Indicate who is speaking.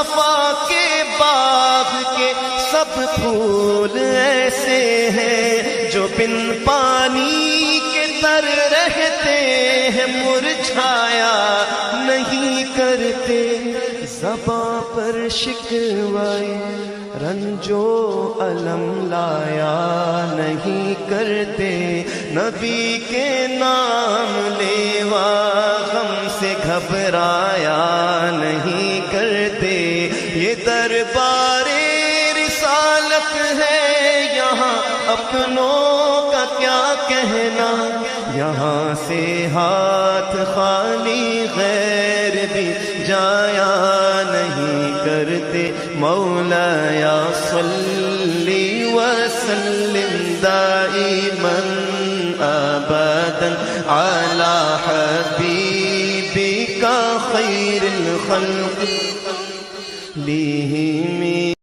Speaker 1: مصطفیٰ کے باغ کے سب پھول ایسے ہیں جو بن پانی کے تر رہتے ہیں، مرجھایا نہیں کرتے، زباں پر شکوائے رنج و الم لایا نہیں کرتے، نبی کے نام لیوا غم سے گھبرایا نہیں کرتے۔ یہ دربار رسالت ہے یہاں اپنوں کا کیا کہنا، یہاں سے ہاتھ خالی غیر بھی جایا نہیں کرتے۔ مولایا صلی وسلم دائما ابدا علی حبیبک خیر الخلق لیہ